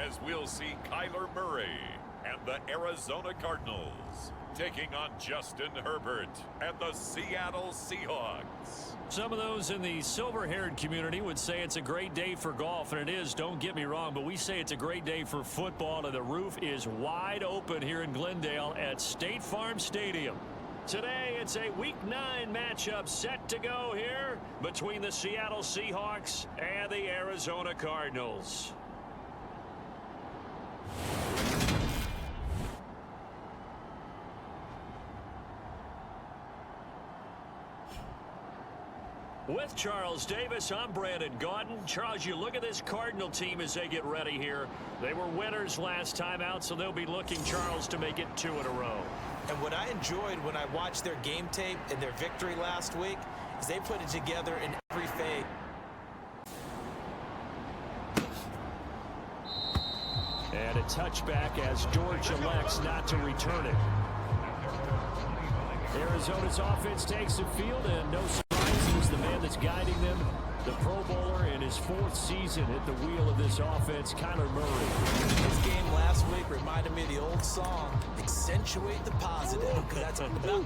as we'll see Kyler Murray and the Arizona Cardinals taking on Justin Herbert and the Seattle Seahawks. Some of those in the silver-haired community would say it's a great day for golf, and it is, don't get me wrong, but we say it's a great day for football, and the roof is wide open here in Glendale at State Farm Stadium. Today, it's a Week 9 matchup set to go here between the Seattle Seahawks and the Arizona Cardinals. With Charles Davis, I'm Brandon Gaudin. Charles, you look at this Cardinal team as they get ready here. They were winners last time out, so they'll be looking, Charles, to make it 2 in a row. And what I enjoyed when I watched their game tape and their victory last week is they put it together in every phase. And a touchback as George elects not to return it. Arizona's offense takes the field, and no surprises, the man that's guiding them, the Pro Bowler in his 4th season at the wheel of this offense, Kyler Murray. His game last week reminded me of the old song, accentuate the positive.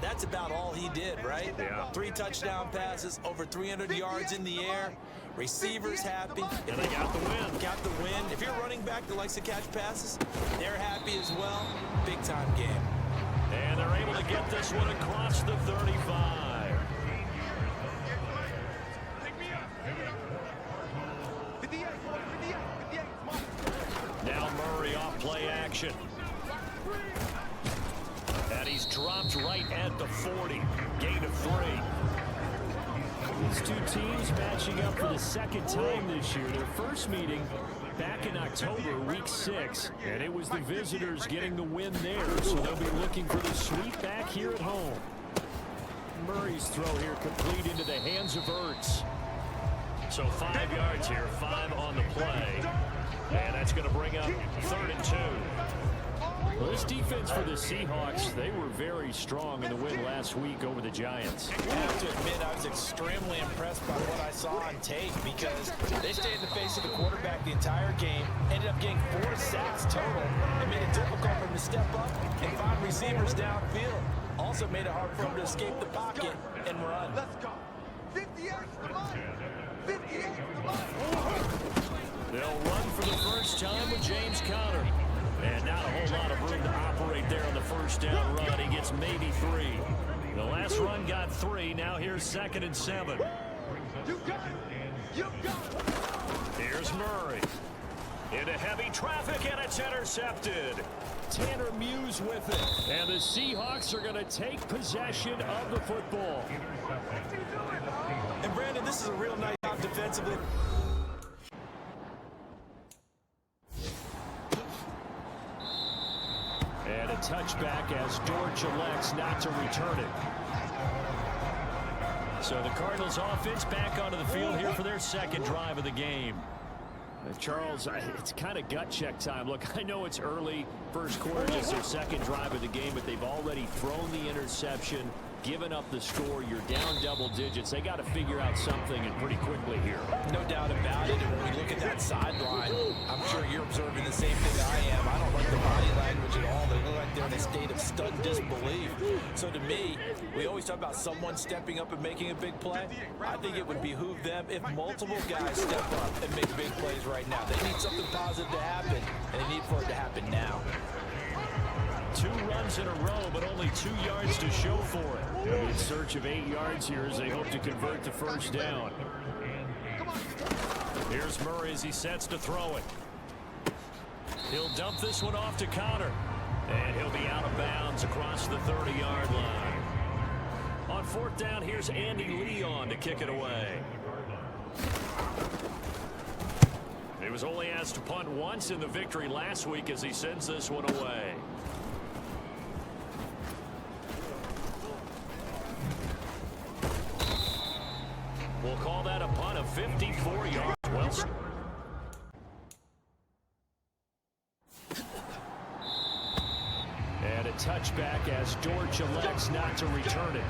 That's about all he did, right? Yeah. 3 touchdown passes, over 300 yards in the air. Receivers happy. And they got the win. Got the win. If you're a running back that likes to catch passes, they're happy as well. Big-time game. And they're able to get this one across the 35. Now Murray off play action. And he's dropped right at the 40. Gain of 3. These two teams matching up for the 2nd time this year. Their first meeting back in October, week 6, and it was the visitors getting the win there, so they'll be looking for the sweep back here at home. Murray's throw here complete into the hands of Ertz. So 5 yards here, 5 on the play, and that's going to bring up 3rd and 2. Well, this defense for the Seahawks, they were very strong in the win last week over the Giants. I have to admit, I was extremely impressed by what I saw on tape because they stayed in the face of the quarterback the entire game, ended up getting 4 sacks total, and made it difficult for him to step up and find receivers downfield. Also made it hard for him to escape the pocket and run. Let's go. 58's the line. 58's the line. They'll run for the first time with James Conner. And not a whole lot of room to operate there on the first down run. He gets maybe 3. The last run got 3. Now here's 2nd and 7. You got it. You got it. Here's Murray. Into heavy traffic, and it's intercepted. Tanner Muse with it. And the Seahawks are going to take possession of the football. And Brandon, this is a real nice job defensively. And a touchback as George elects not to return it. So the Cardinals offense back onto the field here for their 2nd drive of the game. Charles, it's kind of gut check time. Look, I know it's early, first quarter, just their 2nd drive of the game, but they've already thrown the interception, given up the score. You're down double digits. They got to figure out something, and pretty quickly here. No doubt about it. And when we look at that sideline, I'm sure you're observing the same thing I am. I don't like the body language at all. They look like they're in a state of stunned disbelief. So to me, we always talk about someone stepping up and making a big play. I think it would behoove them if multiple guys step up and make big plays right now. They need something positive to happen, and they need for it to happen now. 2 runs in a row, but only 2 yards to show for it. They'll be in search of 8 yards here as they hope to convert the first down. Here's Murray as he sets to throw it. He'll dump this one off to Conner. And he'll be out of bounds across the 30-yard line. On 4th down, here's Andy Leon to kick it away. He was only asked to punt once in the victory last week as he sends this one away. We'll call that a punt of 54 yards. Well, and a touchback as George elects not to return it.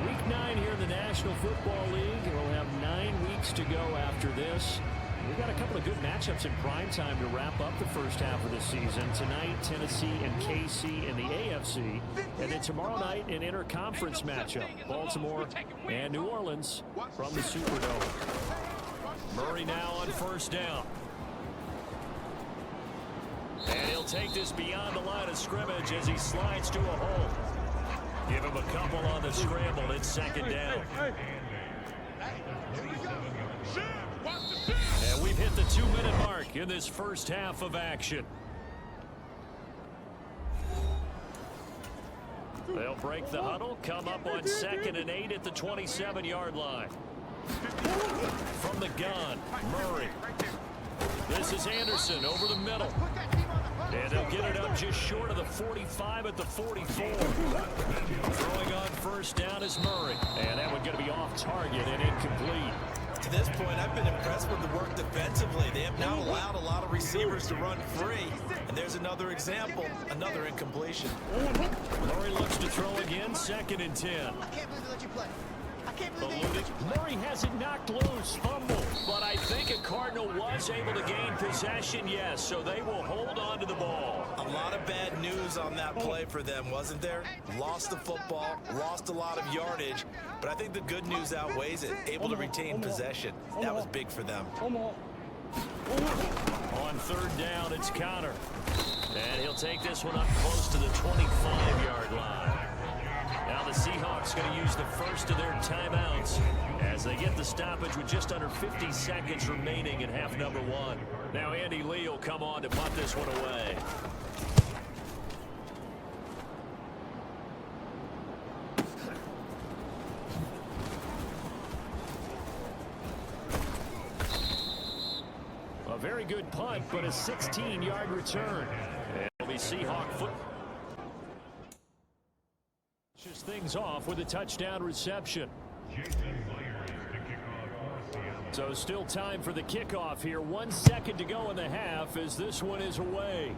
Week 9 here in the National Football League. We'll have 9 weeks to go after this. We've got a couple of good matchups in prime time to wrap up the first half of the season. Tonight, Tennessee and KC in the AFC. And then tomorrow night, an interconference matchup. Baltimore and New Orleans from the Superdome. Murray now on first down. And he'll take this beyond the line of scrimmage as he slides to a hole. Give him a couple on the scramble. It's second down. And we've hit the 2-minute mark in this first half of action. They'll break the huddle, come up on 2nd and 8 at the 27-yard line. From the gun, Murray. This is Anderson over the middle. And they'll get it up just short of the 45 at the 44. Throwing on first down is Murray. And that one going to be off target and incomplete. To this point, I've been impressed with the work defensively. They have not allowed a lot of receivers to run free. And there's another example, another incompletion. Murray looks to throw again, 2nd and 10. I can't believe they let you play. I can't believe they let you Murray has it knocked loose, fumble. But I think a Cardinal was able to gain possession, yes, so they will hold on to the ball. A lot of bad news on that play for them, wasn't there? Lost the football, lost a lot of yardage, but I think the good news outweighs it. Able to retain possession. That was big for them. On 3rd down, it's Connor. And he'll take this one up close to the 25-yard line. Now the Seahawks going to use the first of their timeouts as they get the stoppage with just under 50 seconds remaining in half number 1. Now Andy Lee will come on to punt this one away. A very good punt, but a 16-yard return. And it'll be Seahawk foot. Things off with a touchdown reception. So still time for the kickoff here. 1 second to go in the half as this one is away.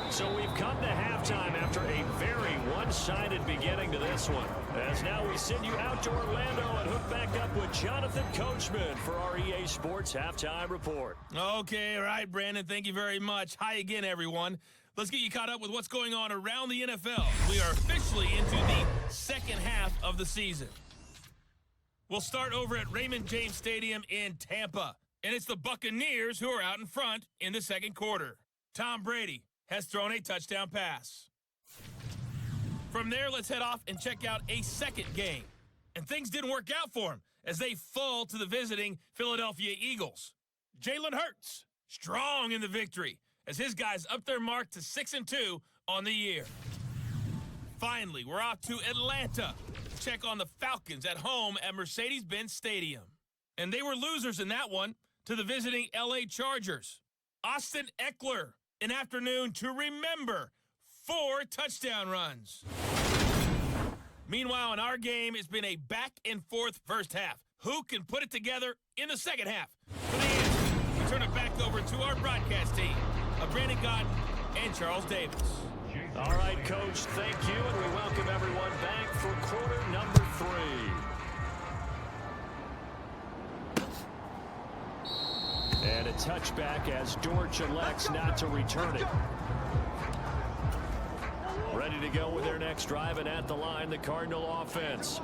So we've come to halftime after a very one-sided beginning to this one. As now we send you out to Orlando and hook back up with Jonathan Coachman for our EA Sports Halftime Report. Okay, all right, Brandon, thank you very much. Hi again, everyone. Let's get you caught up with what's going on around the NFL. We are officially into the second half of the season. We'll start over at Raymond James Stadium in Tampa, and it's the Buccaneers who are out in front in the second quarter. Tom Brady has thrown a touchdown pass. From there, let's head off and check out a second game. And things didn't work out for him as they fall to the visiting Philadelphia Eagles. Jalen Hurts, strong in the victory as his guys up their mark to 6-2 on the year. Finally, we're off to Atlanta to check on the Falcons at home at Mercedes-Benz Stadium. And they were losers in that one to the visiting LA Chargers. Austin Eckler, an afternoon to remember, 4 touchdown runs. Meanwhile, in our game, it's been a back-and-forth first half. Who can put it together in the second half? For the answer, we turn it back over to our broadcast team of Brandon Gott and Charles Davis. All right, Coach, thank you, and we welcome everyone back for quarter number 3. And a touchback as Dortch elects not to return it. Ready to go with their next drive, and at the line, the Cardinal offense.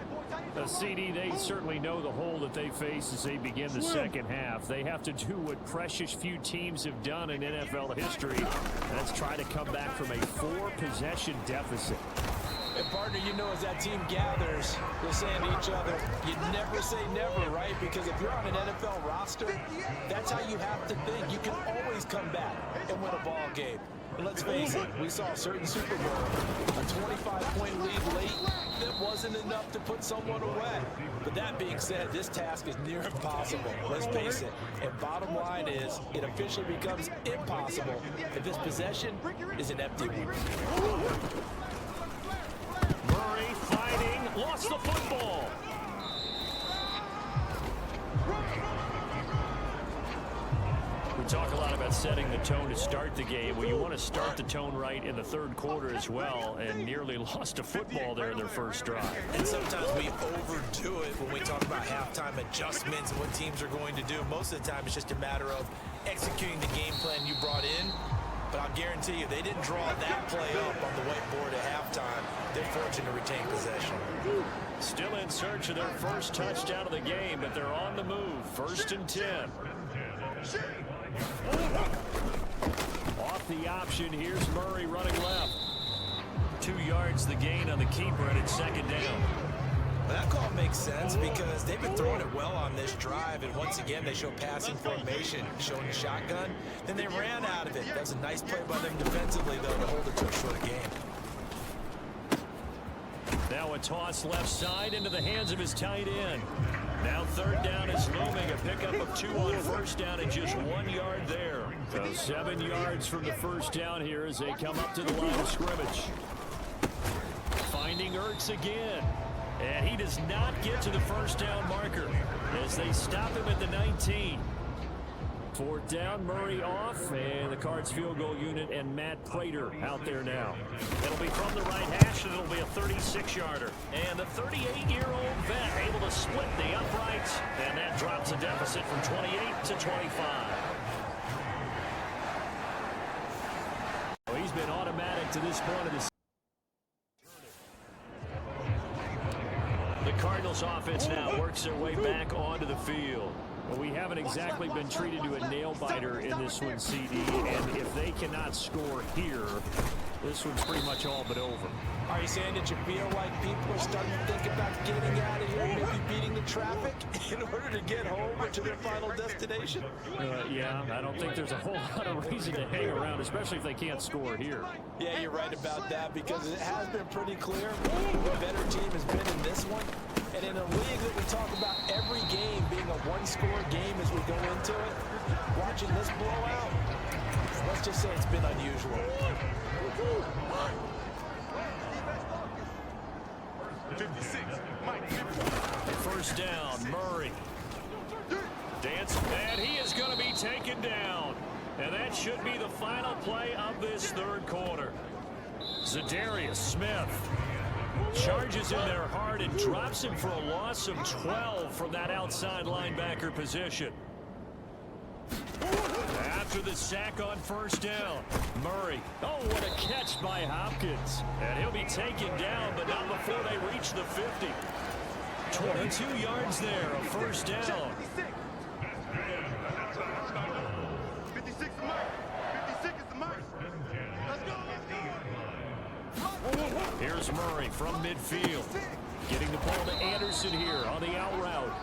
CD, they certainly know the hole that they face as they begin the second half. They have to do what precious few teams have done in NFL history. That's try to come back from a 4-possession deficit. And partner, you know, as that team gathers, they're saying to each other, you never say never, right? Because if you're on an NFL roster, that's how you have to think. You can always come back and win a ball game. And let's face it, we saw a certain Super Bowl, a 25-point lead late, that wasn't enough to put someone away. But that being said, this task is near impossible. Let's face it. And bottom line is, it officially becomes impossible if this possession is an empty one. Murray fighting, lost the football. talk a lot about setting the tone to start the game. Well, you want to start the tone right in the third quarter as well, and nearly lost a football there in their first drive. And sometimes we overdo it when we talk about halftime adjustments and what teams are going to do. Most of the time, it's just a matter of executing the game plan you brought in. But I'll guarantee you, they didn't draw that play up on the whiteboard at halftime. They're fortunate to retain possession. Still in search of their first touchdown of the game, but they're on the move. 1st and 10. Off the option, here's Murray running left. 2 yards the gain on the keeper, and it's 2nd down. Well, that call makes sense because they've been throwing it well on this drive, and once again they show passing formation, showing the shotgun. Then they ran out of it. That was a nice play by them defensively, though, to hold it to a short game. Now a toss left side into the hands of his tight end. Now 3rd down is looming. A pickup of 2 on 1st down and just 1 yard there. So 7 yards from the 1st down here as they come up to the line of scrimmage. Finding Ertz again. And he does not get to the 1st down marker as they stop him at the 19. 4th down, Murray off, and the Cards field goal unit and Matt Prater out there now. It'll be from the right hash, and it'll be a 36-yarder. And the 38-year-old vet able to split the uprights, and that drops the deficit from 28 to 25. Well, he's been automatic to this point of the season. The Cardinals offense now works their way back onto the field. Well, we haven't exactly been treated to a nail-biter in this one, CD, and if they cannot score here, this one's pretty much all but over. Are you saying that you feel like people are starting to think about getting out of here, maybe beating the traffic in order to get home or to their final destination? Yeah, I don't think there's a whole lot of reason to hang around, especially if they can't score here. Yeah, you're right about that because it has been pretty clear the better team has been in this one. And in a league that we talk about every game being a one-score game as we go into it, watching this blowout, let's just say it's been unusual. 56, Mike. 1st down, Murray. Dance, and he is going to be taken down. And that should be the final play of this 3rd quarter. Zadarius Smith charges in there hard and drops him for a loss of 12 from that outside linebacker position. After the sack on 1st down, Murray. Oh, what a catch by Hopkins. And he'll be taken down, but not before they reach the 50. 22 yards there, a 1st down. 56 is Mike. 56 is the Mike. Let's go. Here's Murray from midfield. Getting the ball to Anderson here on the out route.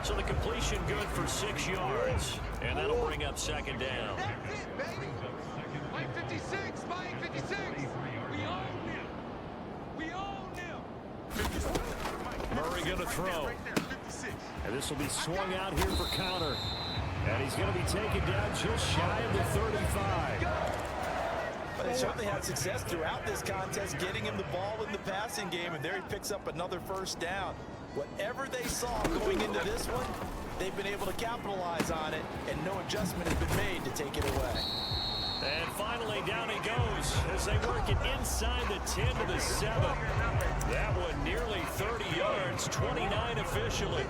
So the completion good for 6 yards. And that'll bring up 2nd down. That's it, baby. Mike 56, Mike 56. We own him. We own him. Murray going to throw. Right there, 56. And this will be swung out here for counter. And he's going to be taken down just shy of the 35. But they certainly had success throughout this contest, getting him the ball in the passing game, and there he picks up another 1st down. Whatever they saw going into this one, they've been able to capitalize on it, and no adjustment has been made to take it away. And finally, down he goes as they work it inside the 10 to the 7. That one nearly 30 yards, 29 officially.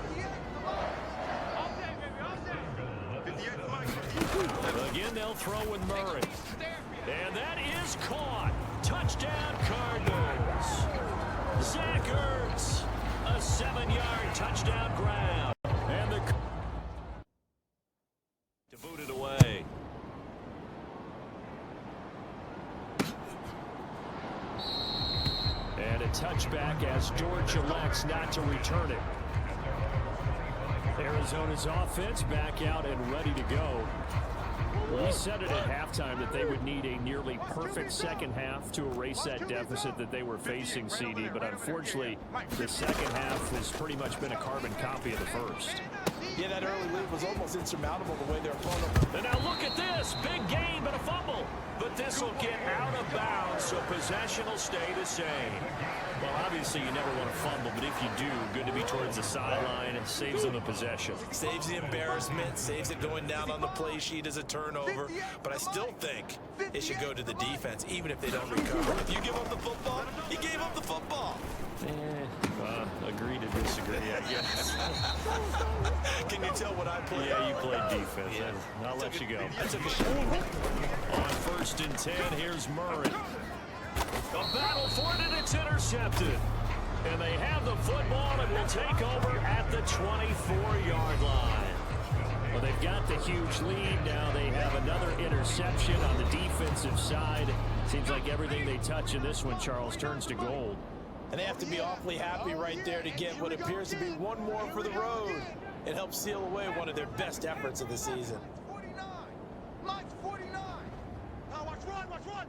Again, they'll throw with Murray. And that is caught. Touchdown, Cardinals. Zach Ertz, a 7-yard touchdown grab. And the to boot it away. And a touchback as George elects not to return it. Arizona's offense back out and ready to go. We said it at halftime that they would need a nearly perfect 2nd half to erase that deficit that they were facing, CD, but unfortunately, the 2nd half has pretty much been a carbon copy of the 1st. Yeah, that early lead was almost insurmountable the way their opponent. And now look at this. Big gain, but a fumble. But this will get out of bounds, so possession will stay the same. Well, obviously you never want to fumble, but if you do, good to be towards the sideline. It saves them the possession. Saves the embarrassment, saves it going down on the play sheet as a turnover. But I still think it should go to the defense, even if they don't recover. If you give up the football, you gave up the football. Agree to disagree, I guess. Can you tell what I played? Yeah, you played defense. Yeah. I'll let you go. I took a shot. On 1st and 10, here's Murray. A battle for it, and it's intercepted. And they have the football and will take over at the 24-yard line. Well, they've got the huge lead. Now they have another interception on the defensive side. Seems like everything they touch in this one, Charles, turns to gold. And they have to be awfully happy right there to get what appears to be one more for the road. It helps seal away one of their best efforts of the season. 49. Mine's 49. Now watch run, watch run.